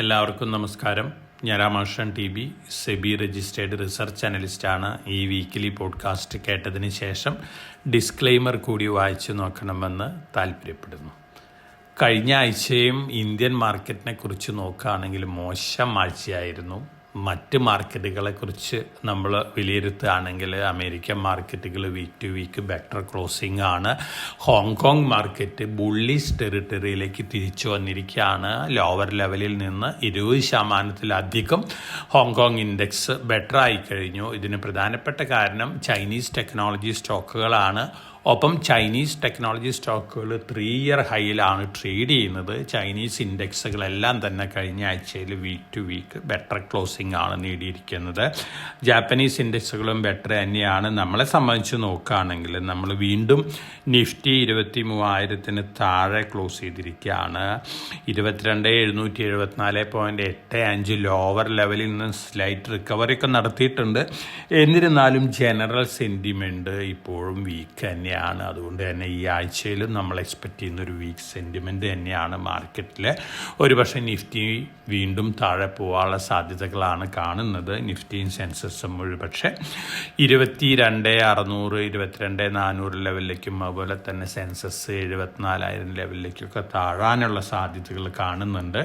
എല്ലാവർക്കും നമസ്കാരം. ഞാൻ Ramakrishnan T B, SEBI registered research അനലിസ്റ്റാണ്. ഈ വീക്കിലി പോഡ്കാസ്റ്റ് കേട്ടതിന് ശേഷം ഡിസ്ക്ലെയിമർ കൂടി വായിച്ചു നോക്കണമെന്ന് താല്പര്യപ്പെടുന്നു. കഴിഞ്ഞ ആഴ്ചയും ഇന്ത്യൻ മാർക്കറ്റിനെ കുറിച്ച് നോക്കുകയാണെങ്കിൽ മോശം ആഴ്ചയായിരുന്നു. മറ്റ് മാർക്കറ്റുകളെക്കുറിച്ച് നമ്മൾ വിലയിരുത്തുകയാണെങ്കിൽ അമേരിക്കൻ മാർക്കറ്റുകൾ week to week better closing ആണ്. ഹോങ്കോങ് മാർക്കറ്റ് ബുള്ളിഷ് ടെറിട്ടറിയിലേക്ക് തിരിച്ചു വന്നിരിക്കുകയാണ്. ലോവർ ലെവലിൽ നിന്ന് 20% ഹോങ്കോങ് ഇൻഡെക്സ് ബെറ്റർ ആയി കഴിഞ്ഞു. ഇതിന് പ്രധാനപ്പെട്ട കാരണം ചൈനീസ് ടെക്നോളജി സ്റ്റോക്കുകളാണ്. ഒപ്പം ചൈനീസ് ടെക്നോളജി സ്റ്റോക്കുകൾ 3 ഇയർ ഹൈയിലാണ് ട്രേഡ് ചെയ്യുന്നത്. ചൈനീസ് ഇൻഡെക്സുകളെല്ലാം തന്നെ കഴിഞ്ഞ ആഴ്ചയിൽ week to week better closing ആണ് നേടിയിരിക്കുന്നത്. ജാപ്പനീസ് ഇൻഡെക്സുകളും ബെറ്റർ തന്നെയാണ്. നമ്മളെ സംബന്ധിച്ച് നോക്കുകയാണെങ്കിൽ നമ്മൾ വീണ്ടും നിഫ്റ്റി 23,000 താഴെ ക്ലോസ് ചെയ്തിരിക്കുകയാണ്. 22,774.85 ലോവർ ലെവലിൽ നിന്ന് സ്ലൈറ്റ് റിക്കവറി ഒക്കെ നടത്തിയിട്ടുണ്ട്. എന്നിരുന്നാലും ജനറൽ സെൻറ്റിമെൻറ്റ് ഇപ്പോഴും വീക്ക് തന്നെയാണ്. അതുകൊണ്ട് തന്നെ ഈ ആഴ്ചയിലും നമ്മൾ എക്സ്പെക്റ്റ് ചെയ്യുന്ന ഒരു വീക്ക് സെൻറ്റിമെൻറ്റ് തന്നെയാണ് മാർക്കറ്റിൽ. ഒരുപക്ഷെ നിഫ്റ്റി വീണ്ടും താഴെ പോകാനുള്ള സാധ്യതകളാണ് കാണുന്നത്. നിഫ്റ്റിയും സെൻസസും ഒരുപക്ഷെ 22,600 22,400 ലെവലിലേക്കും അതുപോലെ തന്നെ സെൻസസ് 74,000 ലെവലിലേക്കൊക്കെ താഴാനുള്ള സാധ്യതകൾ കാണുന്നുണ്ട്.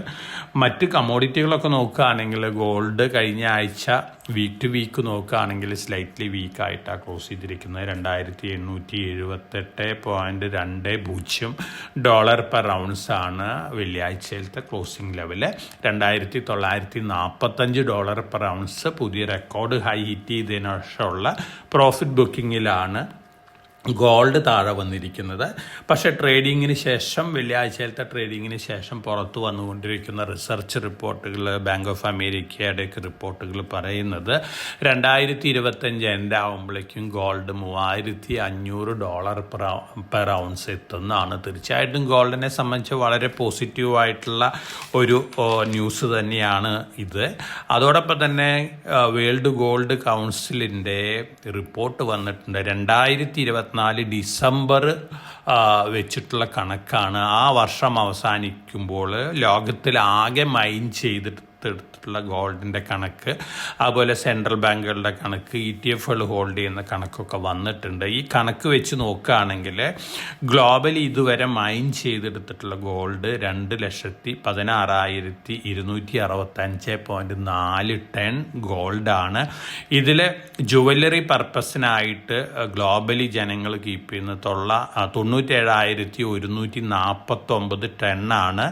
മറ്റ് കമ്മോഡിറ്റികളൊക്കെ നോക്കുകയാണെങ്കിൽ ഗോൾഡ് കഴിഞ്ഞ ആഴ്ച വീക്ക് ടു വീക്ക് നോക്കുകയാണെങ്കിൽ സ്ലൈറ്റ്ലി വീക്കായിട്ടാണ് ക്ലോസ് ചെയ്തിരിക്കുന്നത്. 2,878.20 ഡോളർ പെർ ഔൺസ് ആണ് വെള്ളിയാഴ്ചയിലത്തെ closing level. 2,945 dollar per ounce പുതിയ റെക്കോർഡ് ഹൈ ഹിറ്റ് ചെയ്തതിനു ശേഷമുള്ള പ്രോഫിറ്റ് ബുക്കിങ്ങിലാണ് ഗോൾഡ് താഴെ വന്നിരിക്കുന്നത്. പക്ഷേ ട്രേഡിങ്ങിന് ശേഷം വെള്ളിയാഴ്ചയിലത്തെ ട്രേഡിങ്ങിന് ശേഷം പുറത്തു വന്നുകൊണ്ടിരിക്കുന്ന റിസർച്ച് റിപ്പോർട്ടുകൾ, ബാങ്ക് ഓഫ് അമേരിക്കയുടെയൊക്കെ റിപ്പോർട്ടുകൾ പറയുന്നത് 2025 എൻഡ് ആകുമ്പോഴേക്കും ഗോൾഡ് 3,500 ഡോളർ പെർ ഔൺസ് എത്തുന്നതാണ്. തീർച്ചയായിട്ടും ഗോൾഡിനെ സംബന്ധിച്ച് വളരെ പോസിറ്റീവായിട്ടുള്ള ഒരു ന്യൂസ് തന്നെയാണ് ഇത്. അതോടൊപ്പം തന്നെ വേൾഡ് ഗോൾഡ് കൗൺസിലിൻ്റെ റിപ്പോർട്ട് വന്നിട്ടുണ്ട്. 2024 ഡിസംബർ വെച്ചിട്ടുള്ള കണക്കാണ്. ആ വർഷം അവസാനിക്കുമ്പോൾ ലോകത്തിലാകെ മൈൻ ചെയ്തെടുത്തിട്ടുള്ള ഗോൾഡിൻ്റെ കണക്ക്, അതുപോലെ സെൻട്രൽ ബാങ്കുകളുടെ കണക്ക്, ETF ഹോൾഡ് ചെയ്യുന്ന കണക്കൊക്കെ വന്നിട്ടുണ്ട്. ഈ കണക്ക് വെച്ച് നോക്കുകയാണെങ്കിൽ ഗ്ലോബലി ഇതുവരെ മൈൻ ചെയ്തെടുത്തിട്ടുള്ള ഗോൾഡ് 2,16,265.4 ടൺ ഗോൾഡാണ്. ഇതിൽ ജുവല്ലറി പർപ്പസിനായിട്ട് ഗ്ലോബലി ജനങ്ങൾ കീപ്പ് ചെയ്യുന്ന 97,149 ടണ്ണാണ്.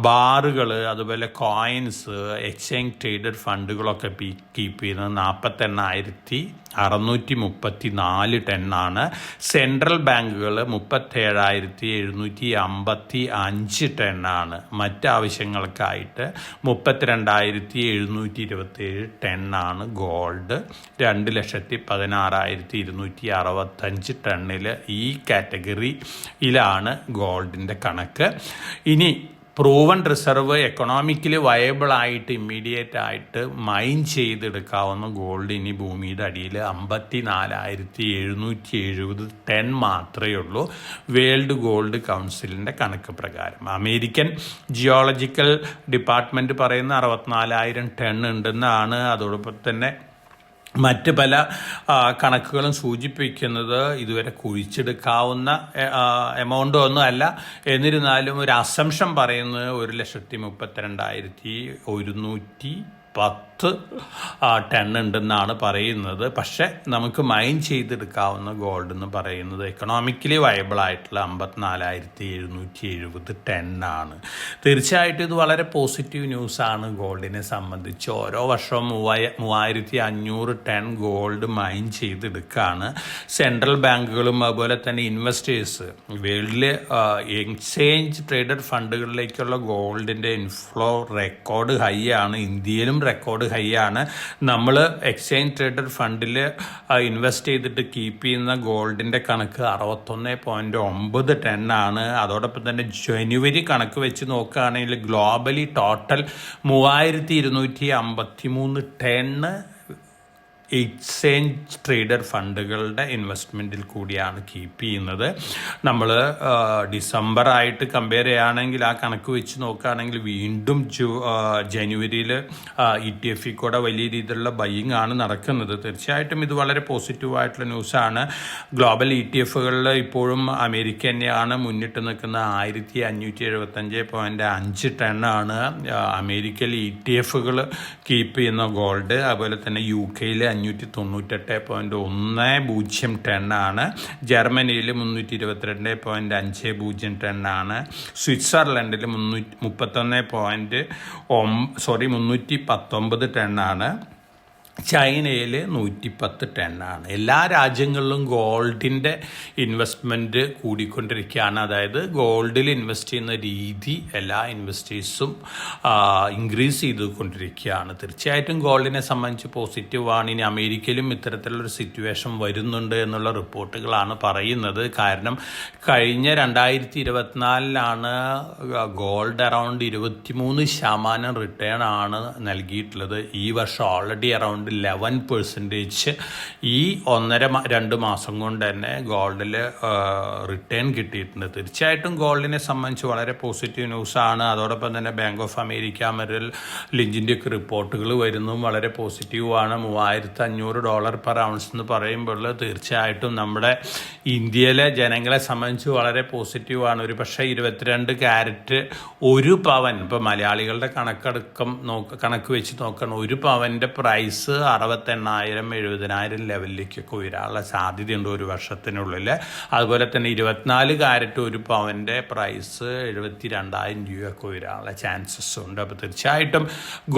ബാറുകൾ, അതുപോലെ കോയിൻസ്, എക്സ്ചേഞ്ച് ട്രേഡഡ് ഫണ്ടുകളൊക്കെ കീപ്പ് ചെയ്യുന്നത് 48,634 ടണ്ണാണ്. സെൻട്രൽ ബാങ്കുകൾ 37,755 ടണ്ണാണ്. മറ്റാവശ്യങ്ങൾക്കായിട്ട് 32,727 ടണ്ണാണ് ഗോൾഡ്. 2,16,265 ടണ്ണിൽ ഈ കാറ്റഗറിയിലാണ് ഗോൾഡിൻ്റെ കണക്ക്. ഇനി പ്രൂവൺ റിസർവ് എക്കണോമിക്കലി വയബിൾ ആയിട്ട് ഇമ്മീഡിയറ്റ് ആയിട്ട് മൈൻ ചെയ്തെടുക്കാവുന്ന ഗോൾഡ് ഇനി ഭൂമിയുടെ അടിയിൽ 54,770 ടൺ മാത്രമേ ഉള്ളൂ വേൾഡ് ഗോൾഡ് കൗൺസിലിൻ്റെ കണക്ക് പ്രകാരം. അമേരിക്കൻ ജിയോളജിക്കൽ ഡിപ്പാർട്ട്മെൻറ്റ് പറയുന്ന 64,000 ടൺ ഉണ്ടെന്നാണ്. അതോടൊപ്പം തന്നെ മറ്റ് പല കണക്കുകളും സൂചിപ്പിക്കുന്നത് ഇതുവരെ കുഴിച്ചെടുക്കാവുന്ന എമൗണ്ട് ഒന്നും അല്ല. എന്നിരുന്നാലും ഒരു അസംഷൻ പറയുന്നത് 1,32,110 ടൺ ഉണ്ടെന്നാണ് പറയുന്നത്. പക്ഷെ നമുക്ക് മൈൻ ചെയ്തെടുക്കാവുന്ന ഗോൾഡ് എന്ന് പറയുന്നത് എക്കണോമിക്കലി വയബിൾ ആയിട്ടുള്ള 54,770 ടണ്ണാണ്. തീർച്ചയായിട്ടും ഇത് വളരെ പോസിറ്റീവ് ന്യൂസാണ് ഗോൾഡിനെ സംബന്ധിച്ച്. ഓരോ വർഷവും 3,500 ടൺ ഗോൾഡ് മൈൻ ചെയ്തെടുക്കുകയാണ്. സെൻട്രൽ ബാങ്കുകളും അതുപോലെ തന്നെ ഇൻവെസ്റ്റേഴ്സ് വേൾഡിലെ എക്സ്ചേഞ്ച് ട്രേഡഡ് ഫണ്ടുകളിലേക്കുള്ള ഗോൾഡിൻ്റെ ഇൻഫ്ലോ റെക്കോർഡ് ഹൈ ആണ്. ഇന്ത്യയിലും റെക്കോർഡ് ഹൈ ആണ്. നമ്മൾ എക്സ്ചേഞ്ച് ട്രേഡഡ് ഫണ്ടിൽ ഇൻവെസ്റ്റ് ചെയ്തിട്ട് കീപ്പ് ചെയ്യുന്ന ഗോൾഡിൻ്റെ കണക്ക് 61.9 ടണ്ണാണ്. അതോടൊപ്പം തന്നെ ജനുവരി കണക്ക് വെച്ച് നോക്കുകയാണെങ്കിൽ globally total 3,253 tonne exchange trader ഫണ്ടുകളുടെ ഇൻവെസ്റ്റ്മെൻറ്റിൽ കൂടിയാണ് കീപ്പ് ചെയ്യുന്നത്. നമ്മൾ ഡിസംബറായിട്ട് കമ്പയർ ചെയ്യുകയാണെങ്കിൽ ആ കണക്ക് വെച്ച് നോക്കുകയാണെങ്കിൽ വീണ്ടും ജനുവരിയിൽ ETF കൂടെ വലിയ രീതിയിലുള്ള ബൈയിങ് ആണ് നടക്കുന്നത്. തീർച്ചയായിട്ടും ഇത് വളരെ പോസിറ്റീവായിട്ടുള്ള ന്യൂസാണ്. ഗ്ലോബൽ ETFകളിൽ ഇപ്പോഴും അമേരിക്ക തന്നെയാണ് മുന്നിട്ട് നിൽക്കുന്ന 1575.5 ടണ്ണാണ് അമേരിക്കയിൽ ETF കീപ്പ് ചെയ്യുന്ന ഗോൾഡ്. അതുപോലെ തന്നെ UK 598.10 ടണ്ണാണ്. ജർമ്മനിയിൽ 322.50 ടണ്ണാണ്. സ്വിറ്റ്സർലൻഡിൽ 319 ടണ്ണാണ്. ചൈനയിൽ 110 ടണ്ണാണ്. എല്ലാ രാജ്യങ്ങളിലും ഗോൾഡിൻ്റെ ഇൻവെസ്റ്റ്മെൻറ്റ് കൂടിക്കൊണ്ടിരിക്കുകയാണ്. അതായത് ഗോൾഡിൽ ഇൻവെസ്റ്റ് ചെയ്യുന്ന രീതി എല്ലാ ഇൻവെസ്റ്റേഴ്സും ഇൻക്രീസ് ചെയ്തുകൊണ്ടിരിക്കുകയാണ്. തീർച്ചയായിട്ടും ഗോൾഡിനെ സംബന്ധിച്ച് പോസിറ്റീവാണ്. ഇനി അമേരിക്കയിലും ഇത്തരത്തിലുള്ളൊരു സിറ്റുവേഷൻ വരുന്നുണ്ട് എന്നുള്ള റിപ്പോർട്ടുകളാണ് പറയുന്നത്. കാരണം കഴിഞ്ഞ 2024 ഗോൾഡ് അറൗണ്ട് 23% റിട്ടേൺ ആണ് നൽകിയിട്ടുള്ളത്. ഈ വർഷം ഓൾറെഡി അറൗണ്ട് 11% ഈ 1.5-2 മാസം കൊണ്ട് തന്നെ ഗോൾഡിൽ റിട്ടേൺ കിട്ടിയിട്ടുണ്ട്. തീർച്ചയായിട്ടും ഗോൾഡിനെ സംബന്ധിച്ച് വളരെ പോസിറ്റീവ് ന്യൂസാണ്. അതോടൊപ്പം തന്നെ ബാങ്ക് ഓഫ് അമേരിക്ക, മെറിൽ ലിഞ്ചിൻ്റെ ഒക്കെ റിപ്പോർട്ടുകൾ വരുന്നതും വളരെ പോസിറ്റീവാണ്. $3,500 പെർ ഔൺസ് എന്ന് പറയുമ്പോൾ തീർച്ചയായിട്ടും നമ്മുടെ ഇന്ത്യയിലെ ജനങ്ങളെ സംബന്ധിച്ച് വളരെ പോസിറ്റീവാണ്. ഒരു പക്ഷേ 22 ക്യാരറ്റ് 1 പവൻ, ഇപ്പോൾ മലയാളികളുടെ കണക്ക് വെച്ച് നോക്കണം, 1 പവൻ്റെ പ്രൈസ് 68,000-70,000 ലെവലിലേക്കൊക്കെ ഉയരാനുള്ള സാധ്യതയുണ്ട് ഒരു വർഷത്തിനുള്ളിൽ. അതുപോലെ തന്നെ 24 ക്യാരറ്റ് 1 പവൻ്റെ പ്രൈസ് 72,000 രൂപയൊക്കെ ഉയരാനുള്ള ചാൻസസ് ഉണ്ട്. അപ്പോൾ തീർച്ചയായിട്ടും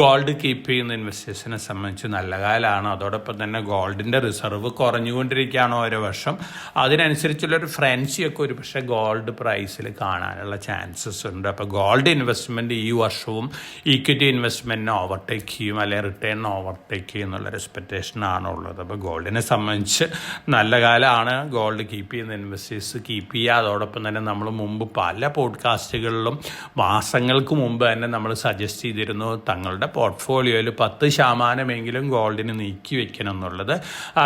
ഗോൾഡ് കീപ്പ് ചെയ്യുന്ന ഇൻവെസ്റ്റേഴ്സിനെ സംബന്ധിച്ച് നല്ല കാലമാണ്. അതോടൊപ്പം തന്നെ ഗോൾഡിൻ്റെ റിസർവ് കുറഞ്ഞുകൊണ്ടിരിക്കുകയാണ് ഓരോ വർഷം. അതിനനുസരിച്ചുള്ളൊരു ഫ്രൻസിയൊക്കെ ഒരു പക്ഷേ ഗോൾഡ് പ്രൈസിൽ കാണാനുള്ള ചാൻസസ് ഉണ്ട്. അപ്പോൾ ഗോൾഡ് ഇൻവെസ്റ്റ്മെൻറ്റ് ഈ വർഷവും ഈക്വിറ്റി ഇൻവെസ്റ്റ്മെൻറ്റിനെ ഓവർടേക്ക് ചെയ്യും, അല്ലെങ്കിൽ റിട്ടേണിനെ ഓവർടേക്ക് ചെയ്യും എന്നുള്ള എക്സ്പെക്റ്റേഷനാണ് ഉള്ളത്. അപ്പോൾ ഗോൾഡിനെ സംബന്ധിച്ച് നല്ല കാലമാണ്. ഗോൾഡ് കീപ്പ് ചെയ്യുന്ന ഇൻവെസ്റ്റേഴ്സ് കീപ്പ് ചെയ്യുക. അതോടൊപ്പം തന്നെ നമ്മൾ മുമ്പ് പല പോഡ്കാസ്റ്റുകളിലും മാസങ്ങൾക്ക് മുമ്പ് തന്നെ നമ്മൾ സജസ്റ്റ് ചെയ്തിരുന്നു തങ്ങളുടെ പോർട്ട്ഫോളിയോയിൽ 10% ഗോൾഡിന് നീക്കി വെക്കണം എന്നുള്ളത്.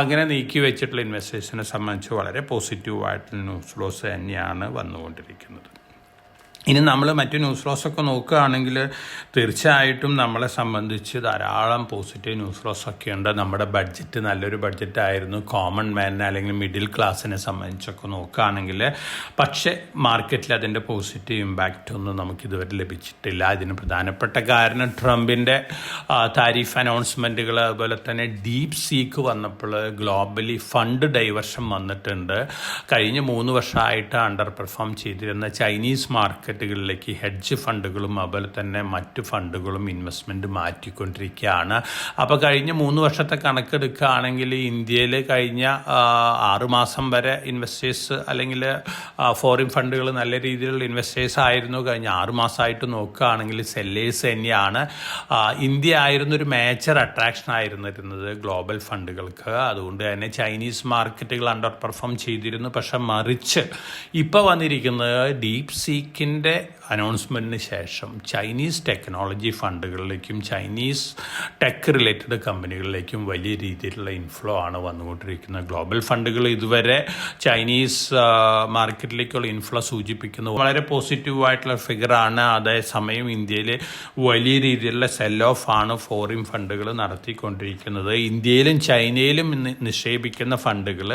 അങ്ങനെ നീക്കി വെച്ചിട്ടുള്ള ഇൻവെസ്റ്റേഴ്സിനെ സംബന്ധിച്ച് വളരെ പോസിറ്റീവായിട്ടുള്ള ന്യൂസ് ഫ്ലോസ് തന്നെയാണ് വന്നുകൊണ്ടിരിക്കുന്നത്. ഇനി നമ്മൾ മറ്റു ന്യൂസ് ഫ്ലോസൊക്കെ നോക്കുകയാണെങ്കിൽ തീർച്ചയായിട്ടും നമ്മളെ സംബന്ധിച്ച് ധാരാളം പോസിറ്റീവ് ന്യൂസ് ഫ്ലോസൊക്കെ ഉണ്ട്. നമ്മുടെ ബഡ്ജറ്റ് നല്ലൊരു ബഡ്ജറ്റായിരുന്നു കോമൺ മാനിനെ അല്ലെങ്കിൽ മിഡിൽ ക്ലാസ്സിനെ സംബന്ധിച്ചൊക്കെ നോക്കുകയാണെങ്കിൽ. പക്ഷേ മാർക്കറ്റിൽ അതിൻ്റെ പോസിറ്റീവ് ഇമ്പാക്റ്റ് ഒന്നും നമുക്കിതുവരെ ലഭിച്ചിട്ടില്ല. ഇതിന് പ്രധാനപ്പെട്ട കാരണം ട്രംപിൻ്റെ താരിഫ് അനൗൺസ്മെൻറ്റുകൾ, അതുപോലെ തന്നെ ഡീപ് സീക്ക് വന്നപ്പോൾ ഗ്ലോബലി ഫണ്ട് ഡൈവേർഷൻ വന്നിട്ടുണ്ട്. കഴിഞ്ഞ 3 വർഷമായിട്ട് അണ്ടർ പെർഫോം ചെയ്തിരുന്ന ചൈനീസ് മാർക്കറ്റുകളിലേക്ക് ഹെഡ്ജ് ഫണ്ടുകളും അതുപോലെ തന്നെ മറ്റ് ഫണ്ടുകളും ഇൻവെസ്റ്റ്മെൻറ്റ് മാറ്റിക്കൊണ്ടിരിക്കുകയാണ്. അപ്പോൾ കഴിഞ്ഞ 3 വർഷത്തെ കണക്കെടുക്കുകയാണെങ്കിൽ ഇന്ത്യയിൽ കഴിഞ്ഞ 6 മാസം വരെ ഇൻവെസ്റ്റേഴ്സ് അല്ലെങ്കിൽ ഫോറിൻ ഫണ്ടുകൾ നല്ല രീതിയിലുള്ള ഇൻവെസ്റ്റേഴ്സ് ആയിരുന്നു. കഴിഞ്ഞ 6 മാസമായിട്ട് നോക്കുകയാണെങ്കിൽ സെല്ലേഴ്സ് തന്നെയാണ്. ഇന്ത്യ ആയിരുന്നു ഒരു മേജർ അട്രാക്ഷൻ ആയിരുന്നിരുന്നത് ഗ്ലോബൽ ഫണ്ടുകൾക്ക്. അതുകൊണ്ട് തന്നെ ചൈനീസ് മാർക്കറ്റുകൾ അണ്ടർ പെർഫോം ചെയ്തിരുന്നു. പക്ഷെ മറിച്ച് ഇപ്പോൾ വന്നിരിക്കുന്നത് ഡീപ് സീക്കിൻ്റെ അനൗൺസ്മെൻറ്റിന് ശേഷം ചൈനീസ് ടെക്നോളജി ഫണ്ടുകളിലേക്കും ചൈനീസ് ടെക് റിലേറ്റഡ് കമ്പനികളിലേക്കും വലിയ രീതിയിലുള്ള ഇൻഫ്ലോ ആണ് വന്നുകൊണ്ടിരിക്കുന്നത്. ഗ്ലോബൽ ഫണ്ടുകൾ ഇതുവരെ ചൈനീസ് മാർക്കറ്റിലേക്കുള്ള ഇൻഫ്ലോ സൂചിപ്പിക്കുന്നത് വളരെ പോസിറ്റീവായിട്ടുള്ള ഫിഗറാണ്. അതേസമയം ഇന്ത്യയിൽ വലിയ രീതിയിലുള്ള സെൽ ഓഫ് ആണ് ഫോറിൻ ഫണ്ടുകൾ നടത്തിക്കൊണ്ടിരിക്കുന്നത്. ഇന്ത്യയിലും ചൈനയിലും നിക്ഷേപിക്കുന്ന ഫണ്ടുകൾ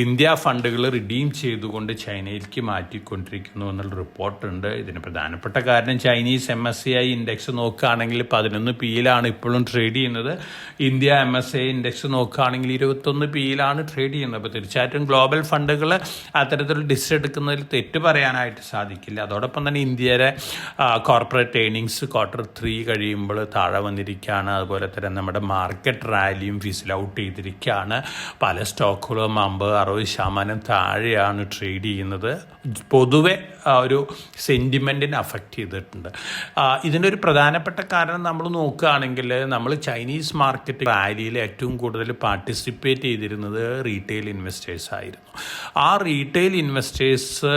ഇന്ത്യ ഫണ്ടുകൾ റിഡീം ചെയ്തുകൊണ്ട് ചൈനയിലേക്ക് മാറ്റിക്കൊണ്ടിരിക്കുന്നു എന്നുള്ള റിപ്പോർട്ടുണ്ട്. ഇതിന് പ്രധാനപ്പെട്ട കാരണം ചൈനീസ് MSCI ഇൻഡെക്സ് നോക്കുകയാണെങ്കിൽ 11 P/യിലാണ് ഇപ്പോഴും ട്രേഡ് ചെയ്യുന്നത്. ഇന്ത്യ MSCI ഇൻഡെക്സ് നോക്കുകയാണെങ്കിൽ 21 P/യിലാണ് ട്രേഡ് ചെയ്യുന്നത്. അപ്പോൾ തീർച്ചയായിട്ടും ഗ്ലോബൽ ഫണ്ടുകൾ അത്തരത്തിൽ ഡിസിഷൻ എടുക്കുന്നതിൽ തെറ്റ് പറയാനായിട്ട് സാധിക്കില്ല. അതോടൊപ്പം തന്നെ ഇന്ത്യയുടെ കോർപ്പറേറ്റ് ഏർണിങ്സ് Q3 കഴിയുമ്പോൾ താഴെ വന്നിരിക്കുകയാണ്. അതുപോലെ തന്നെ നമ്മുടെ മാർക്കറ്റ് റാലിയും ഫിസിൽ ഔട്ട് ചെയ്തിരിക്കുകയാണ്. പല സ്റ്റോക്കുകളും 50-60% താഴെയാണ് ട്രേഡ് ചെയ്യുന്നത്. പൊതുവെ ഒരു സെൻറ്റിമെൻറ്റ് സെൻറ്റിമെൻറ്റിനെ അഫക്റ്റ് ചെയ്തിട്ടുണ്ട്. ഇതിൻ്റെ ഒരു പ്രധാനപ്പെട്ട കാരണം നമ്മൾ നോക്കുകയാണെങ്കിൽ നമ്മൾ ചൈനീസ് മാർക്കറ്റ് റാലിയിൽ ഏറ്റവും കൂടുതൽ പാർട്ടിസിപ്പേറ്റ് ചെയ്തിരുന്നത് റീറ്റെയിൽ ഇൻവെസ്റ്റേഴ്സ് ആയിരുന്നു. ആ റീറ്റെയിൽ ഇൻവെസ്റ്റേഴ്സ്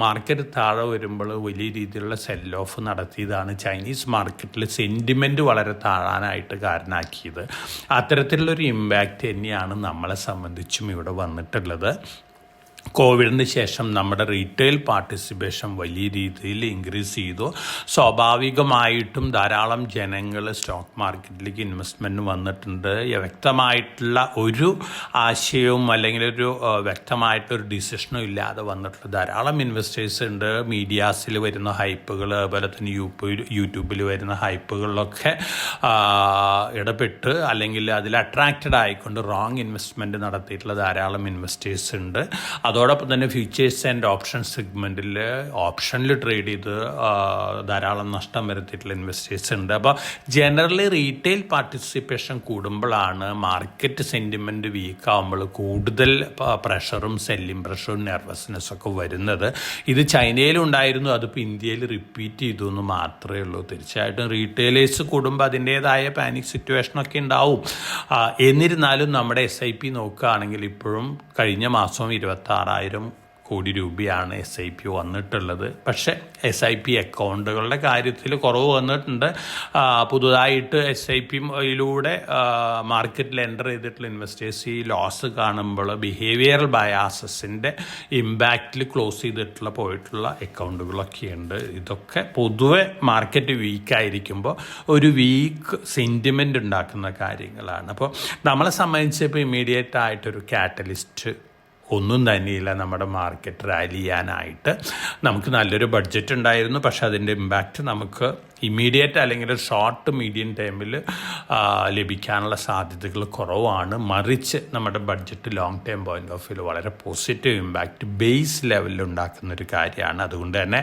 മാർക്കറ്റ് താഴെ വരുമ്പോൾ വലിയ രീതിയിലുള്ള സെൽ ഓഫ് നടത്തിയതാണ് ചൈനീസ് മാർക്കറ്റിൽ സെൻറ്റിമെൻറ്റ് വളരെ താഴാനായിട്ട് കാരണമാക്കിയത്. അത്തരത്തിലുള്ളൊരു ഇമ്പാക്റ്റ് തന്നെയാണ് നമ്മളെ സംബന്ധിച്ചും ഇവിടെ വന്നിട്ടുള്ളത്. കോവിഡിന് ശേഷം നമ്മുടെ റീറ്റെയിൽ പാർട്ടിസിപ്പേഷൻ വലിയ രീതിയിൽ ഇൻക്രീസ് ചെയ്തു. സ്വാഭാവികമായിട്ടും ധാരാളം ജനങ്ങൾ സ്റ്റോക്ക് മാർക്കറ്റിലേക്ക് ഇൻവെസ്റ്റ്മെൻറ്റ് വന്നിട്ടുണ്ട്. വ്യക്തമായിട്ടുള്ള ഒരു ആശയവും അല്ലെങ്കിൽ ഒരു വ്യക്തമായിട്ടൊരു ഡിസിഷനും ഇല്ലാതെ വന്നിട്ടുള്ള ധാരാളം ഇൻവെസ്റ്റേഴ്സ് ഉണ്ട്. മീഡിയാസിൽ വരുന്ന ഹൈപ്പുകൾ, അതുപോലെ തന്നെ യൂട്യൂബിൽ വരുന്ന ഹൈപ്പുകളിലൊക്കെ ഇടപെട്ട് അല്ലെങ്കിൽ അതിൽ അട്രാക്റ്റഡ് ആയിക്കൊണ്ട് റോങ് ഇൻവെസ്റ്റ്മെൻറ്റ് നടത്തിയിട്ടുള്ള ധാരാളം ഇൻവെസ്റ്റേഴ്സ് ഉണ്ട്. അതോടൊപ്പം തന്നെ ഫ്യൂച്ചേഴ്സ് ആൻഡ് ഓപ്ഷൻ സെഗ്മെൻറ്റിൽ ഓപ്ഷനിൽ ട്രേഡ് ചെയ്ത് ധാരാളം നഷ്ടം വരുത്തിയിട്ടുള്ള ഇൻവെസ്റ്റേഴ്സ് ഉണ്ട്. അപ്പോൾ ജനറലി റീറ്റെയിൽ പാർട്ടിസിപ്പേഷൻ കൂടുമ്പോഴാണ് മാർക്കറ്റ് സെൻറ്റിമെൻറ്റ് വീക്കാവുമ്പോൾ കൂടുതൽ പ്രഷറും സെല്ലിംഗ് പ്രഷറും നെർവസ്നെസ്സൊക്കെ വരുന്നത്. ഇത് ചൈനയിലുണ്ടായിരുന്നു, അതിപ്പോൾ ഇന്ത്യയിൽ റിപ്പീറ്റ് ചെയ്തു എന്ന് മാത്രമേ ഉള്ളൂ. തീർച്ചയായിട്ടും റീറ്റെയിലേഴ്സ് കൂടുമ്പോൾ അതിൻ്റേതായ പാനിക് സിറ്റുവേഷനൊക്കെ ഉണ്ടാവും. എന്നിരുന്നാലും നമ്മുടെ SIP നോക്കുകയാണെങ്കിൽ ഇപ്പോഴും കഴിഞ്ഞ മാസം 26,000 കോടി രൂപയാണ് SIP വന്നിട്ടുള്ളത്. പക്ഷേ SIP അക്കൗണ്ടുകളുടെ കാര്യത്തിൽ കുറവ് വന്നിട്ടുണ്ട്. പുതുതായിട്ട് SIPയിലൂടെ മാർക്കറ്റിൽ എൻ്റർ ചെയ്തിട്ടുള്ള ഇൻവെസ്റ്റേഴ്സ് ഈ ലോസ് കാണുമ്പോൾ ബിഹേവിയറൽ ബയാസസിൻ്റെ ഇമ്പാക്റ്റിൽ ക്ലോസ് ചെയ്തിട്ടുള്ള പോയിട്ടുള്ള അക്കൗണ്ടുകളൊക്കെയുണ്ട്. ഇതൊക്കെ പൊതുവെ മാർക്കറ്റ് വീക്കായിരിക്കുമ്പോൾ ഒരു വീക്ക് സെൻറ്റിമെൻ്റ് ഉണ്ടാക്കുന്ന കാര്യങ്ങളാണ്. അപ്പോൾ നമ്മളെ സംബന്ധിച്ചപ്പോൾ ഇമ്മീഡിയറ്റ് ആയിട്ടൊരു കാറ്റലിസ്റ്റ് ഒന്നും തന്നെയില്ല നമ്മുടെ മാർക്കറ്റ് റാലി ചെയ്യാനായിട്ട്. നമുക്ക് നല്ലൊരു ബഡ്ജറ്റ് ഉണ്ടായിരുന്നു, പക്ഷെ അതിൻ്റെ ഇമ്പാക്റ്റ് നമുക്ക് ഇമ്മീഡിയറ്റ് അല്ലെങ്കിൽ ഷോർട്ട് മീഡിയം ടൈമിൽ ലഭിക്കാനുള്ള സാധ്യതകൾ കുറവാണ്. മറിച്ച് നമ്മുടെ budget long time point of view വളരെ പോസിറ്റീവ് ഇമ്പാക്റ്റ് ബേസ് ലെവലിൽ ഉണ്ടാക്കുന്നൊരു കാര്യമാണ്. അതുകൊണ്ട് തന്നെ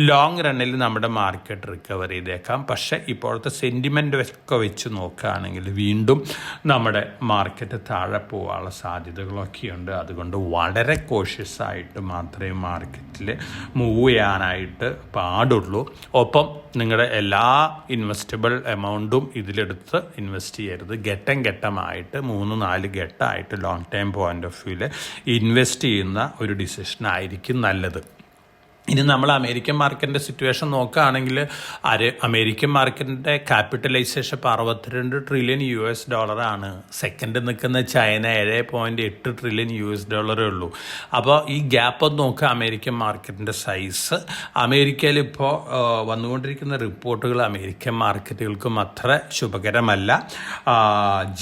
ലോങ് റണ്ണിൽ നമ്മുടെ മാർക്കറ്റ് റിക്കവർ ചെയ്തേക്കാം. പക്ഷേ ഇപ്പോഴത്തെ സെൻറ്റിമെൻ്റ് ഒക്കെ വെച്ച് നോക്കുകയാണെങ്കിൽ വീണ്ടും നമ്മുടെ മാർക്കറ്റ് താഴെ പോകാനുള്ള സാധ്യതകളൊക്കെയുണ്ട്. അതുകൊണ്ട് വളരെ കോഷ്യസ് ആയിട്ട് മാത്രമേ മാർക്കറ്റിൽ മൂവ് ചെയ്യാനായിട്ട് പാടുള്ളൂ. ഒപ്പം നിങ്ങളുടെ എല്ലാ ഇൻവെസ്റ്റബിൾ എമൗണ്ടും ഇതിലെടുത്ത് ഇൻവെസ്റ്റ് ചെയ്യരുത്. ഘട്ടമായിട്ട് 3-4 ഘട്ടമായിട്ട് ലോങ് ടൈം പോയിന്റ് ഓഫ് വ്യൂവിൽ ഇൻവെസ്റ്റ് ചെയ്യുന്ന ഒരു ഡിസിഷൻ ആയിരിക്കും നല്ലത്. ഇനി നമ്മൾ അമേരിക്കൻ മാർക്കറ്റിൻ്റെ സിറ്റുവേഷൻ നോക്കുകയാണെങ്കിൽ അമേരിക്കൻ മാർക്കറ്റിൻ്റെ ക്യാപിറ്റലൈസേഷൻ ഇപ്പോൾ $62 ട്രില്യൺ ആണ്. സെക്കൻഡ് നിൽക്കുന്ന ചൈന $7.8 ട്രില്യൺ ഉള്ളൂ. അപ്പോൾ ഈ ഗ്യാപ്പ് ഒന്ന് നോക്കുക. അമേരിക്കൻ മാർക്കറ്റിൻ്റെ സൈസ് അമേരിക്കയിൽ ഇപ്പോൾ വന്നുകൊണ്ടിരിക്കുന്ന റിപ്പോർട്ടുകൾ അമേരിക്കൻ മാർക്കറ്റുകൾക്കും അത്ര ശുഭകരമല്ല.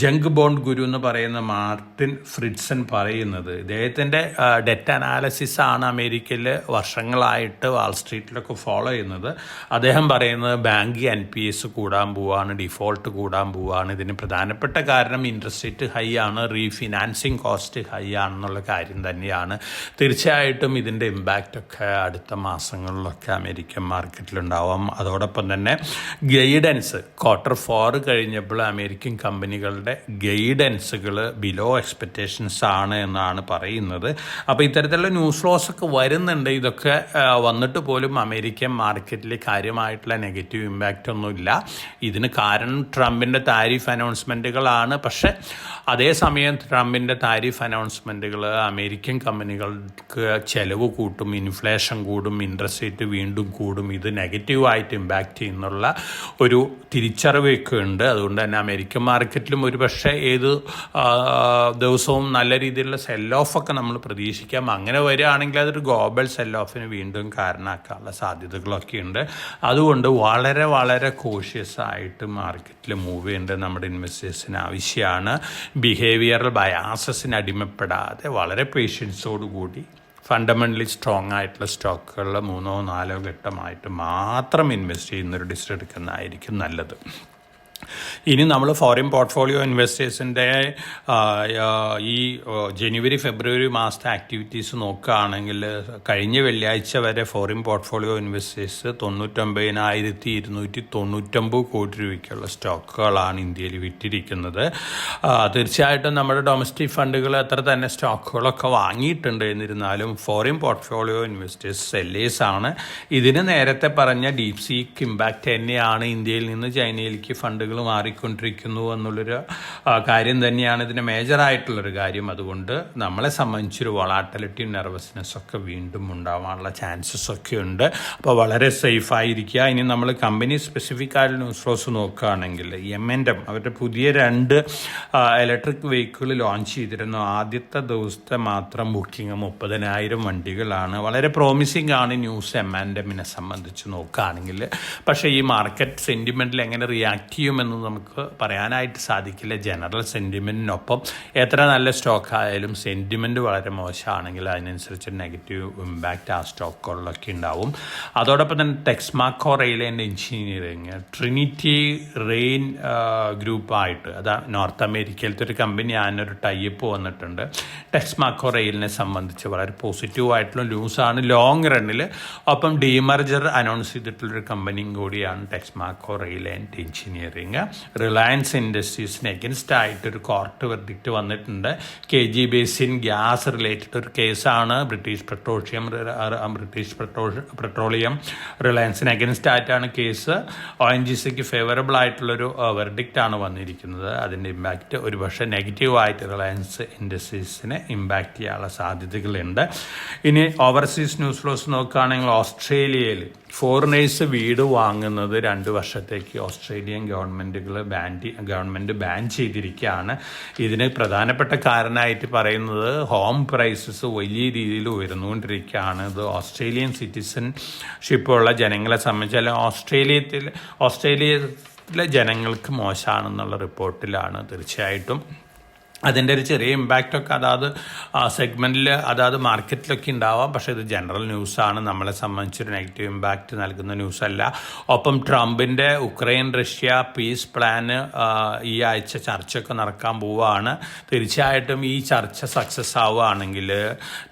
ജങ്ക് ബോണ്ട് ഗുരു എന്ന് പറയുന്ന മാർട്ടിൻ ഫ്രിഡ്സൺ പറയുന്നത്, ഇദ്ദേഹത്തിൻ്റെ ഡെറ്റ് അനാലിസിസ് ആണ് അമേരിക്കയിൽ വർഷങ്ങളായിട്ട് വാൾസ്ട്രീറ്റിലൊക്കെ ഫോളോ ചെയ്യുന്നത്. അദ്ദേഹം പറയുന്നത് ബാങ്ക് NPS കൂടാൻ പോവാണ്, ഡിഫോൾട്ട് കൂടാൻ പോവാണ്. ഇതിന് പ്രധാനപ്പെട്ട കാരണം ഇൻട്രസ്റ്റ് റേറ്റ് ഹൈ ആണ്, റീഫിനാൻസിങ് കോസ്റ്റ് ഹൈ ആണെന്നുള്ള കാര്യം തന്നെയാണ്. തീർച്ചയായിട്ടും ഇതിൻ്റെ ഇമ്പാക്റ്റൊക്കെ അടുത്ത മാസങ്ങളിലൊക്കെ അമേരിക്കൻ മാർക്കറ്റിലുണ്ടാവാം. അതോടൊപ്പം തന്നെ ഗൈഡൻസ് Q4 കഴിഞ്ഞപ്പോൾ അമേരിക്കൻ കമ്പനികളുടെ ഗൈഡൻസുകൾ ബിലോ എക്സ്പെക്റ്റേഷൻസ് ആണ് എന്നാണ് പറയുന്നത്. അപ്പോൾ ഇത്തരത്തിലുള്ള ന്യൂസ് ഫ്ലോസ് ഒക്കെ വരുന്നുണ്ട്. ഇതൊക്കെ വന്നിട്ട് പോലും അമേരിക്കൻ മാർക്കറ്റിൽ കാര്യമായിട്ടുള്ള നെഗറ്റീവ് ഇമ്പാക്റ്റ് ഒന്നുമില്ല. ഇതിന് കാരണം ട്രംപിൻ്റെ താരിഫ് അനൗൺസ്മെൻറ്റുകളാണ്. പക്ഷേ അതേസമയം ട്രംപിൻ്റെ താരിഫ് അനൗൺസ്മെൻറ്റുകൾ അമേരിക്കൻ കമ്പനികൾക്ക് ചെലവ് കൂട്ടും, ഇൻഫ്ലേഷൻ കൂടും, ഇൻട്രസ്റ്റ് റേറ്റ് വീണ്ടും കൂടും. ഇത് നെഗറ്റീവായിട്ട് ഇമ്പാക്റ്റ് ചെയ്യുന്നുള്ള ഒരു തിരിച്ചറിവൊക്കെ ഉണ്ട്. അതുകൊണ്ട് തന്നെ അമേരിക്കൻ മാർക്കറ്റിലും ഒരു പക്ഷേ ഏത് ദിവസവും നല്ല രീതിയിലുള്ള സെൽ ഓഫൊക്കെ നമ്മൾ പ്രതീക്ഷിക്കാം. അങ്ങനെ വരികയാണെങ്കിൽ അതൊരു ഗ്ലോബൽ സെൽ ഓഫിന് വീണ്ടും കാരണമാക്കാനുള്ള സാധ്യതകളൊക്കെ ഉണ്ട്. അതുകൊണ്ട് വളരെ വളരെ കോഷ്യസ് ആയിട്ട് മാർക്കറ്റിൽ മൂവ് ചെയ്യേണ്ടത് നമ്മുടെ ഇൻവെസ്റ്റേഴ്സിന് ആവശ്യമാണ്. ബിഹേവിയറൽ ബയാസസിന് അടിമപ്പെടാതെ വളരെ പേഷ്യൻസോടുകൂടി ഫണ്ടമെൻ്റലി സ്ട്രോങ് ആയിട്ടുള്ള സ്റ്റോക്കുകളിൽ 3-4 ഘട്ടമായിട്ട് മാത്രം ഇൻവെസ്റ്റ് ചെയ്യുന്നൊരു ഡിസിഷൻ എടുക്കുന്നതായിരിക്കും നല്ലത്. ഇനി നമ്മൾ ഫോറിൻ പോർട്ട്ഫോളിയോ ഇൻവെസ്റ്റേഴ്സിൻ്റെ ഈ ജനുവരി ഫെബ്രുവരി മാസത്തെ ആക്ടിവിറ്റീസ് നോക്കുകയാണെങ്കിൽ കഴിഞ്ഞ വെള്ളിയാഴ്ച വരെ ഫോറിൻ പോർട്ട്ഫോളിയോ ഇൻവെസ്റ്റേഴ്സ് 99,299 കോടി രൂപയ്ക്കുള്ള സ്റ്റോക്കുകളാണ് ഇന്ത്യയിൽ വിറ്റിരിക്കുന്നത്. തീർച്ചയായിട്ടും നമ്മുടെ ഡൊമസ്റ്റിക് ഫണ്ടുകൾ അത്ര തന്നെ സ്റ്റോക്കുകളൊക്കെ വാങ്ങിയിട്ടുണ്ട്. എന്നിരുന്നാലും ഫോറിൻ പോർട്ട്ഫോളിയോ ഇൻവെസ്റ്റേഴ്സ് സെല്ലേഴ്സാണ്. ഇതിന് നേരത്തെ പറഞ്ഞ ഡീപ് സീക്ക് ഇമ്പാക്റ്റ് തന്നെയാണ് ഇന്ത്യയിൽ നിന്ന് ചൈനയിലേക്ക് ഫണ്ടുകൾ മാറിക്കൊണ്ടിരിക്കുന്നു എന്നുള്ളൊരു കാര്യം തന്നെയാണ് ഇതിന് മേജറായിട്ടുള്ളൊരു കാര്യം. അതുകൊണ്ട് നമ്മളെ സംബന്ധിച്ചൊരു വൊളാറ്റിലിറ്റിയും നെർവസ്നെസ് ഒക്കെ വീണ്ടും ഉണ്ടാവാനുള്ള ചാൻസസ് ഒക്കെ ഉണ്ട്. അപ്പോൾ വളരെ സേഫായിരിക്കുക. ഇനി നമ്മൾ കമ്പനി സ്പെസിഫിക് ആയിട്ടുള്ള ന്യൂസ് ഫ്ലോസ് നോക്കുകയാണെങ്കിൽ M&M അവരുടെ പുതിയ 2 ഇലക്ട്രിക് വെഹിക്കിൾ ലോഞ്ച് ചെയ്തിരുന്നു. ആദ്യത്തെ ദിവസത്തെ മാത്രം ബുക്കിംഗ് 30,000 വണ്ടികളാണ്. വളരെ പ്രോമിസിംഗ് ആണ് ന്യൂസ് M&Mനെ സംബന്ധിച്ച് നോക്കുകയാണെങ്കിൽ. പക്ഷേ ഈ മാർക്കറ്റ് സെൻറ്റിമെൻറ്റിൽ എങ്ങനെ റിയാക്ട് ചെയ്യുമെന്ന് നമുക്ക് പറയാനായിട്ട് സാധിക്കില്ല. ജനറൽ സെൻറ്റിമെൻറ്റിനൊപ്പം എത്ര നല്ല സ്റ്റോക്ക് ആയാലും സെൻറ്റിമെൻറ്റ് വളരെ മോശമാണെങ്കിൽ അതിനനുസരിച്ച് നെഗറ്റീവ് ഇമ്പാക്റ്റ് ആ സ്റ്റോക്കുകളിലൊക്കെ ഉണ്ടാവും. അതോടൊപ്പം തന്നെ Texmaco rail and engineering Trinity rain ഗ്രൂപ്പായിട്ട്, അതാ നോർത്ത് അമേരിക്കയിലത്തെ ഒരു കമ്പനി, അതിനൊരു ടൈപ്പ് വന്നിട്ടുണ്ട്. ടെക്സ്മാക്കോ റെയിലിനെ സംബന്ധിച്ച് വളരെ പോസിറ്റീവായിട്ടുള്ള ന്യൂസാണ് ലോങ് റണ്ണിൽ. ഒപ്പം ഡീമർജർ അനൗൺസ് ചെയ്തിട്ടുള്ളൊരു കമ്പനിയും കൂടിയാണ് Texmaco rail and engineering. Reliance ഇൻഡസ്ട്രീസിന് എഗൻസ്റ്റ് ആയിട്ടൊരു കോർട്ട് വെർഡിക്റ്റ് വന്നിട്ടുണ്ട്. KG ബേസിൻ ഗ്യാസ് റിലേറ്റഡ് ഒരു കേസാണ്. ബ്രിട്ടീഷ് പെട്രോളിയം റിലയൻസിന് എഗൻസ്റ്റ് ആയിട്ടാണ് കേസ്. ONGCക്ക് ഫേവറബിൾ ആയിട്ടുള്ളൊരു വെർഡിക്റ്റാണ് വന്നിരിക്കുന്നത്. അതിൻ്റെ ഇമ്പാക്റ്റ് ഒരുപക്ഷെ നെഗറ്റീവായിട്ട് റിലയൻസ് ഇൻഡസ്ട്രീസിനെ ഇമ്പാക്റ്റ് ചെയ്യാനുള്ള സാധ്യതകളുണ്ട്. ഇനി ഓവർസീസ് ന്യൂസ് ഫ്ലോസ് നോക്കുകയാണെങ്കിൽ ഓസ്ട്രേലിയയിൽ ഫോറിനേഴ്സ് വീട് വാങ്ങുന്നത് 2 വർഷത്തേക്ക് ഓസ്ട്രേലിയൻ ഗവൺമെൻറ് ബാൻ ചെയ്തിരിക്കുകയാണ്. ഇതിന് പ്രധാനപ്പെട്ട കാരണമായിട്ട് പറയുന്നത് ഹോം പ്രൈസസ് വലിയ രീതിയിൽ ഉയർന്നുകൊണ്ടിരിക്കുകയാണ്. ഇത് ഓസ്ട്രേലിയൻ സിറ്റിസൺഷിപ്പുള്ള ജനങ്ങളെ സംബന്ധിച്ച് ഓസ്ട്രേലിയയിലെ ജനങ്ങൾക്ക് മോശമാണെന്നുള്ള റിപ്പോർട്ടിലാണ്. തീർച്ചയായിട്ടും അതിൻ്റെ ഒരു ചെറിയ ഇമ്പാക്റ്റൊക്കെ അതാത് സെഗ്മെൻറ്റിൽ അതാത് മാർക്കറ്റിലൊക്കെ ഉണ്ടാവാം. പക്ഷേ ഇത് ജനറൽ ന്യൂസാണ്. നമ്മളെ സംബന്ധിച്ചൊരു നെഗറ്റീവ് ഇമ്പാക്റ്റ് നൽകുന്ന ന്യൂസല്ല. ഒപ്പം ട്രംപിൻ്റെ ഉക്രൈൻ റഷ്യ പീസ് പ്ലാന് ഈ ആഴ്ച ചർച്ചയൊക്കെ നടക്കാൻ പോവുകയാണ്. തീർച്ചയായിട്ടും ഈ ചർച്ച സക്സസ് ആവുകയാണെങ്കിൽ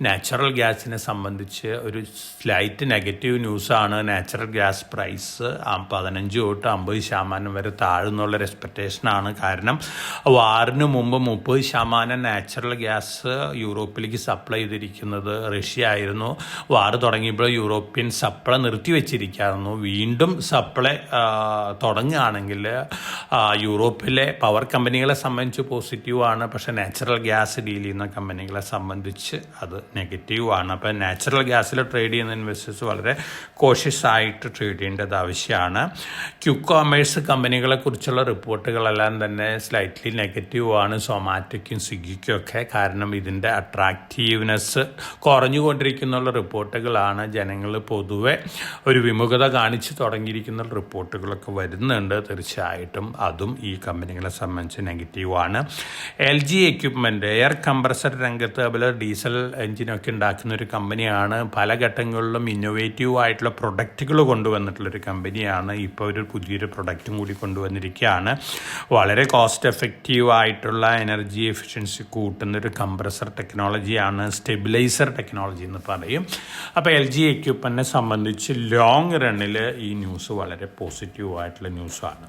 നാച്ചുറൽ ഗ്യാസിനെ സംബന്ധിച്ച് ഒരു സ്ലൈറ്റ് നെഗറ്റീവ് ന്യൂസാണ്. നാച്ചുറൽ ഗ്യാസ് പ്രൈസ് 15 തൊട്ട് 50% വരെ താഴുന്നുള്ളൊരു എക്സ്പെക്റ്റേഷനാണ്. കാരണം വാറിന് മുമ്പ് 30% നാച്ചുറൽ ഗ്യാസ് യൂറോപ്പിലേക്ക് സപ്ലൈ ചെയ്തിരിക്കുന്നത് റഷ്യ ആയിരുന്നു. വാർ തുടങ്ങിയപ്പോൾ യൂറോപ്യൻ സപ്ലൈ നിർത്തിവെച്ചിരിക്കുകയായിരുന്നു. വീണ്ടും സപ്ലൈ തുടങ്ങുകയാണെങ്കിൽ യൂറോപ്പിലെ പവർ കമ്പനികളെ സംബന്ധിച്ച് പോസിറ്റീവാണ്. പക്ഷേ നാച്ചുറൽ ഗ്യാസ് ഡീൽ ചെയ്യുന്ന കമ്പനികളെ സംബന്ധിച്ച് അത് നെഗറ്റീവാണ്. അപ്പോൾ നാച്ചുറൽ ഗ്യാസിൽ ട്രേഡ് ചെയ്യുന്ന ഇൻവെസ്റ്റേഴ്സ് വളരെ കോഷ്യസ് ആയിട്ട് ട്രേഡ് ചെയ്യേണ്ടത് ആവശ്യമാണ്. ക്വിക്ക് കോമേഴ്സ് കമ്പനികളെ കുറിച്ചുള്ള റിപ്പോർട്ടുകളെല്ലാം തന്നെ സ്ലൈറ്റ്ലി നെഗറ്റീവാണ്. സൊമാറ്റോയ്ക്കും സ്വിഗ്ഗിക്കും ഒക്കെ. കാരണം ഇതിൻ്റെ അട്രാക്റ്റീവ്നെസ് കുറഞ്ഞുകൊണ്ടിരിക്കുന്നുള്ള റിപ്പോർട്ടുകളാണ്. ജനങ്ങൾ പൊതുവെ ഒരു വിമുഖത കാണിച്ച് തുടങ്ങിയിരിക്കുന്ന റിപ്പോർട്ടുകളൊക്കെ വരുന്നുണ്ട്. തീർച്ചയായിട്ടും അതും ഈ കമ്പനികളെ സംബന്ധിച്ച് നെഗറ്റീവാണ്. LG എക്യുപ്മെൻറ്റ് എയർ കംപ്രസർ രംഗത്ത് അതുപോലെ ഡീസൽ എഞ്ചിനൊക്കെ ഉണ്ടാക്കുന്ന ഒരു കമ്പനിയാണ്. പല ഘട്ടങ്ങളിലും ഇന്നോവേറ്റീവ് ആയിട്ടുള്ള പ്രൊഡക്റ്റുകൾ കൊണ്ടുവന്നിട്ടുള്ളൊരു കമ്പനിയാണ്. ഇപ്പോൾ ഒരു പുതിയൊരു പ്രൊഡക്റ്റും കൂടി കൊണ്ടുവന്നിരിക്കുകയാണ്. വളരെ കോസ്റ്റ് എഫക്റ്റീവ് ആയിട്ടുള്ള എനർജി എഫിഷ്യൻസി കൂട്ടുന്നൊരു കംപ്രസർ ടെക്നോളജിയാണ്. സ്റ്റെബിലൈസർ ടെക്നോളജി എന്ന് പറയും. അപ്പോൾ LG എക്യുപ്മെൻറ്റിനെ സംബന്ധിച്ച് ലോങ് റണ്ണിൽ ഈ ന്യൂസ് വളരെ പോസിറ്റീവായിട്ടുള്ള ന്യൂസാണ്.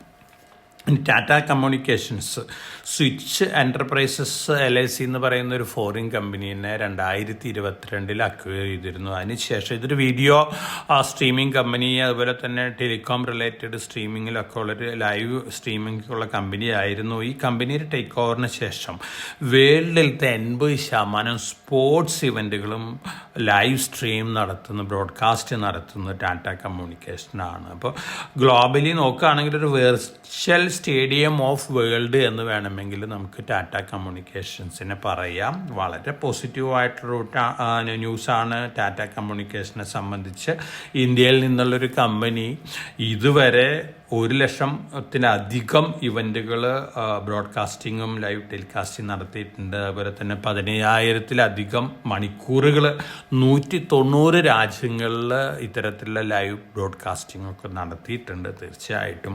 Tata communications switch enterprises LLC എന്ന് പറയുന്ന ഒരു ഫോറിൻ കമ്പനീനെ 2022 അക്വയർ ചെയ്തിരുന്നു. അതിനുശേഷം ഇതൊരു വീഡിയോ സ്ട്രീമിംഗ് കമ്പനി, അതുപോലെ തന്നെ ടെലികോം റിലേറ്റഡ് സ്ട്രീമിങ്ങിലൊക്കെ ഉള്ളൊരു ലൈവ് സ്ട്രീമിങ്ങുള്ള കമ്പനി ആയിരുന്നു. ഈ കമ്പനിയുടെ ടേക്ക് ഓവറിന് ശേഷം വേൾഡിലത്തെ 80% സ്പോർട്സ് ഇവൻറ്റുകളും ലൈവ് സ്ട്രീം നടത്തുന്ന ബ്രോഡ്കാസ്റ്റ് നടത്തുന്ന ടാറ്റ കമ്മ്യൂണിക്കേഷനാണ്. അപ്പോൾ ഗ്ലോബലി നോക്കുകയാണെങ്കിൽ ഒരു വെർച്വൽ സ്റ്റേഡിയം ഓഫ് വേൾഡ് എന്ന് വേണമെങ്കിൽ നമുക്ക് ടാറ്റ കമ്മ്യൂണിക്കേഷൻസിനെ പറയാം. വളരെ പോസിറ്റീവായിട്ടുള്ള ന്യൂസാണ് ടാറ്റ കമ്മ്യൂണിക്കേഷനെ സംബന്ധിച്ച്. ഇന്ത്യയിൽ നിന്നുള്ളൊരു കമ്പനി ഇതുവരെ 1,00,000-ത്തിലധികം ഇവൻറ്റുകൾ ബ്രോഡ്കാസ്റ്റിങ്ങും ലൈവ് ടെലികാസ്റ്റിംഗ് നടത്തിയിട്ടുണ്ട്. അതുപോലെ തന്നെ 15,000-ത്തിലധികം മണിക്കൂറുകൾ 190 രാജ്യങ്ങളിൽ ഇത്തരത്തിലുള്ള ലൈവ് ബ്രോഡ്കാസ്റ്റിംഗ് ഒക്കെ നടത്തിയിട്ടുണ്ട്. തീർച്ചയായിട്ടും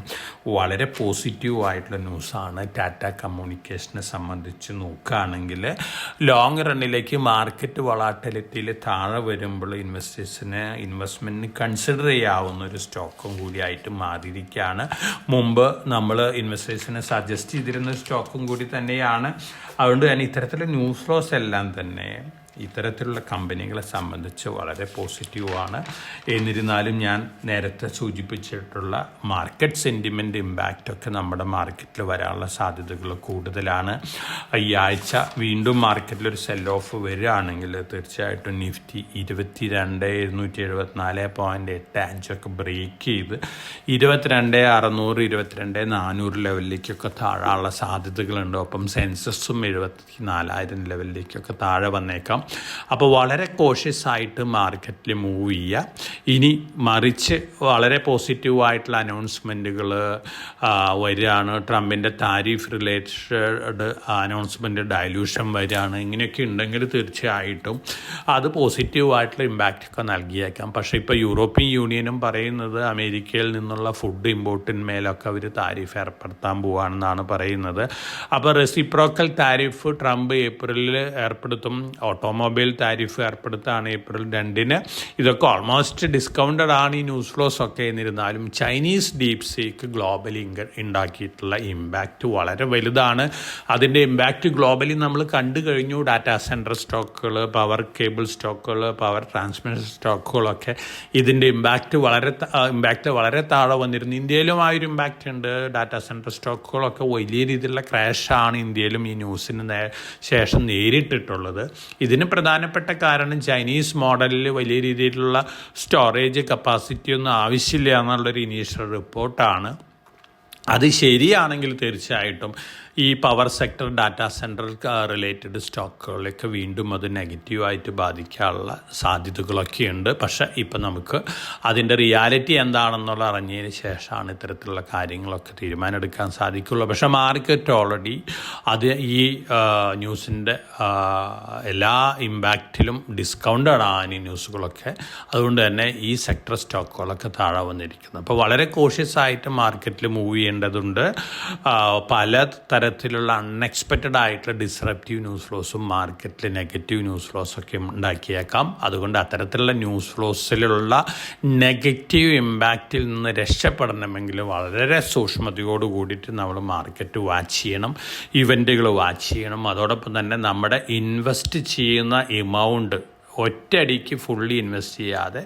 വളരെ പോസിറ്റീവായിട്ടുള്ള ന്യൂസാണ്. ടാറ്റ കമ്മ്യൂണിക്കേഷനെ സംബന്ധിച്ച് നോക്കുകയാണെങ്കിൽ ലോങ് റണ്ണിലേക്ക് മാർക്കറ്റ് വളാട്ടിലിറ്റിയിൽ താഴെ വരുമ്പോൾ ഇൻവെസ്റ്റ്മെൻറ്റിന് കൺസിഡർ ചെയ്യാവുന്ന ഒരു സ്റ്റോക്കും കൂടിയായിട്ട് മാറിയിരിക്കുകയാണ്. മുമ്പ് നമ്മൾ ഇൻവെസ്റ്റേഴ്സിനെ സജസ്റ്റ് ചെയ്തിരുന്ന സ്റ്റോക്കും കൂടി തന്നെയാണ്. അതുകൊണ്ട് തന്നെ ഇത്തരത്തിലുള്ള ന്യൂസ് ഫ്ലോസ് എല്ലാം തന്നെ ഇത്തരത്തിലുള്ള കമ്പനികളെ സംബന്ധിച്ച് വളരെ പോസിറ്റീവാണ്. എന്നിരുന്നാലും ഞാൻ നേരത്തെ സൂചിപ്പിച്ചിട്ടുള്ള മാർക്കറ്റ് സെൻറ്റിമെൻറ്റ് ഇമ്പാക്റ്റൊക്കെ നമ്മുടെ മാർക്കറ്റിൽ വരാനുള്ള സാധ്യതകൾ കൂടുതലാണ്. ഈ ആഴ്ച വീണ്ടും മാർക്കറ്റിലൊരു സെൽ ഓഫ് വരികയാണെങ്കിൽ തീർച്ചയായിട്ടും നിഫ്റ്റി 22,774.85 ബ്രേക്ക് ചെയ്ത് 22,600 22,400 ലെവലിലേക്കൊക്കെ താഴാനുള്ള സാധ്യതകളുണ്ട്. ഒപ്പം സെൻസസും 74,000 ലെവലിലേക്കൊക്കെ താഴെ വന്നേക്കാം. അപ്പോൾ വളരെ കോഷ്യസ് ആയിട്ട് മാർക്കറ്റിൽ മൂവ് ചെയ്യുക. ഇനി മറിച്ച് വളരെ പോസിറ്റീവായിട്ടുള്ള അനൗൺസ്മെൻറ്റുകൾ വരികയാണ്. ട്രംപിൻ്റെ താരിഫ് റിലേറ്റഡ് അനൗൺസ്മെൻറ്റ് ഡയലൂഷൻ വരികയാണ്. ഇങ്ങനെയൊക്കെ ഉണ്ടെങ്കിൽ തീർച്ചയായിട്ടും അത് പോസിറ്റീവായിട്ടുള്ള ഇമ്പാക്റ്റ് ഒക്കെ നൽകിയേക്കാം. പക്ഷേ ഇപ്പോൾ യൂറോപ്യൻ യൂണിയനും പറയുന്നത് അമേരിക്കയിൽ നിന്നുള്ള ഫുഡ് ഇമ്പോർട്ടിന്മേലൊക്കെ അവർ താരിഫ് ഏർപ്പെടുത്താൻ പോവുകയാണെന്നാണ് പറയുന്നത്. അപ്പോൾ റെസിപ്രോക്കൽ താരിഫ് ട്രംപ് ഏപ്രിലിൽ ഏർപ്പെടുത്തും. ഓട്ടോമൊബൈൽ താരിഫ് ഏർപ്പെടുത്താണ് ഏപ്രിൽ 2. ഇതൊക്കെ ഓൾമോസ്റ്റ് ഡിസ്കൗണ്ടഡ് ആണ് ഈ ന്യൂസ് ഫ്ലോസ് ഒക്കെ. എന്നിരുന്നാലും ചൈനീസ് ഡീപ് സീക്ക് ഗ്ലോബലി ഉണ്ടാക്കിയിട്ടുള്ള ഇമ്പാക്റ്റ് വളരെ വലുതാണ്. അതിൻ്റെ ഇമ്പാക്റ്റ് ഗ്ലോബലി നമ്മൾ കണ്ടു കഴിഞ്ഞു. ഡാറ്റാ സെൻറ്റർ സ്റ്റോക്കുകൾ, പവർ കേബിൾ സ്റ്റോക്കുകൾ, പവർ ട്രാൻസ്മിഷൻ സ്റ്റോക്കുകളൊക്കെ ഇതിൻ്റെ ഇമ്പാക്റ്റ് വളരെ താഴെ വന്നിരുന്നു. ഇന്ത്യയിലും ആ ഒരു ഇമ്പാക്റ്റ് ഉണ്ട്. ഡാറ്റാ സെൻറ്റർ സ്റ്റോക്കുകളൊക്കെ വലിയ രീതിയിലുള്ള ക്രാഷാണ് ഇന്ത്യയിലും ഈ ന്യൂസിന് ശേഷം നേരിട്ടിട്ടുള്ളത്. ഇതിന് പ്രധാനപ്പെട്ട കാരണം ചൈനീസ് മോഡലിൽ വലിയ രീതിയിലുള്ള സ്റ്റോറേജ് കപ്പാസിറ്റി ഒന്നും ആവശ്യമില്ല എന്നുള്ളൊരു ഇനീഷ്യൽ റിപ്പോർട്ടാണ്. അത് ശരിയാണെങ്കിൽ തീർച്ചയായിട്ടും ഈ power sector, data centre related സ്റ്റോക്കുകളിലൊക്കെ വീണ്ടും അത് നെഗറ്റീവായിട്ട് ബാധിക്കാനുള്ള സാധ്യതകളൊക്കെയുണ്ട്. പക്ഷേ ഇപ്പം നമുക്ക് അതിൻ്റെ റിയാലിറ്റി എന്താണെന്നുള്ള അറിഞ്ഞതിന് ശേഷമാണ് ഇത്തരത്തിലുള്ള കാര്യങ്ങളൊക്കെ തീരുമാനമെടുക്കാൻ സാധിക്കുള്ളൂ. പക്ഷേ മാർക്കറ്റ് ഓൾറെഡി അത് ഈ ന്യൂസിൻ്റെ എല്ലാ ഇമ്പാക്റ്റിലും ഡിസ്കൗണ്ടഡ് ആണ് ഈ ന്യൂസുകളൊക്കെ. അതുകൊണ്ട് തന്നെ ഈ സെക്ടർ സ്റ്റോക്കുകളൊക്കെ താഴെ വന്നിരിക്കുന്നു. അപ്പോൾ വളരെ കോഷ്യസ് ആയിട്ട് മാർക്കറ്റിൽ മൂവ് ചെയ്യേണ്ടതുണ്ട്. പല തരത്തിലുള്ള അൺഎക്സ്പെക്റ്റഡ് ആയിട്ടുള്ള ഡിസ്റപ്റ്റീവ് ന്യൂസ് ഫ്ലോസും മാർക്കറ്റിൽ നെഗറ്റീവ് ന്യൂസ് ഫ്ലോസൊക്കെ ഉണ്ടാക്കിയേക്കാം. അതുകൊണ്ട് അത്തരത്തിലുള്ള ന്യൂസ് ഫ്ലോസിലുള്ള നെഗറ്റീവ് ഇമ്പാക്റ്റിൽ നിന്ന് രക്ഷപ്പെടണമെങ്കിൽ വളരെ സൂക്ഷ്മതയോട് കൂടിയിട്ട് നമ്മൾ മാർക്കറ്റ് വാച്ച് ചെയ്യണം, ഇവൻറ്റുകൾ വാച്ച് ചെയ്യണം. അതോടൊപ്പം തന്നെ നമ്മുടെ ഇൻവെസ്റ്റ് ചെയ്യുന്ന എമൗണ്ട് ഒറ്റയടിക്ക് ഫുള്ളി ഇൻവെസ്റ്റ് ചെയ്യാതെ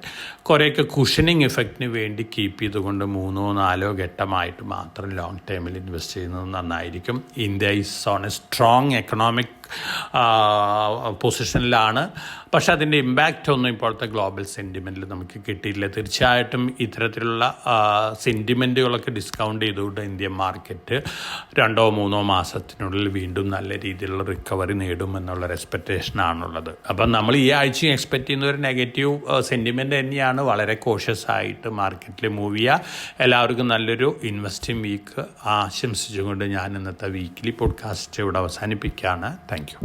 കുറേയൊക്കെ കുഷനിങ് ഇഫക്റ്റിന് വേണ്ടി കീപ്പ് ചെയ്തുകൊണ്ട് 3-4 ഘട്ടമായിട്ട് മാത്രം ലോങ് ടൈമിൽ ഇൻവെസ്റ്റ് ചെയ്യുന്നത് നന്നായിരിക്കും. India is on a strong economic പൊസിഷനിലാണ്. പക്ഷെ അതിൻ്റെ ഇമ്പാക്റ്റ് ഒന്നും ഇപ്പോഴത്തെ ഗ്ലോബൽ സെൻറ്റിമെൻറ്റിൽ നമുക്ക് കിട്ടിയില്ല. തീർച്ചയായിട്ടും ഇത്തരത്തിലുള്ള സെൻറ്റിമെൻറ്റുകളൊക്കെ ഡിസ്കൗണ്ട് ചെയ്തുകൊണ്ട് ഇന്ത്യൻ മാർക്കറ്റ് 2-3 മാസത്തിനുള്ളിൽ വീണ്ടും നല്ല രീതിയിലുള്ള റിക്കവറി നേടുമെന്നുള്ളൊരു എക്സ്പെക്റ്റേഷനാണുള്ളത്. അപ്പം നമ്മൾ ഈ ആഴ്ചയും എക്സ്പെക്റ്റ് ചെയ്യുന്ന ഒരു നെഗറ്റീവ് സെൻറ്റിമെൻറ്റ് തന്നെയാണ്. വളരെ കോഷ്യസ് ആയിട്ട് മാർക്കറ്റിൽ മൂവ് ചെയ്യുക. എല്ലാവർക്കും നല്ലൊരു ഇൻവെസ്റ്റിംഗ് വീക്ക് ആശംസിച്ചുകൊണ്ട് ഞാൻ ഇന്നത്തെ വീക്കിലി പോഡ്കാസ്റ്റ് ഇവിടെ അവസാനിപ്പിക്കുകയാണ്. Thank you.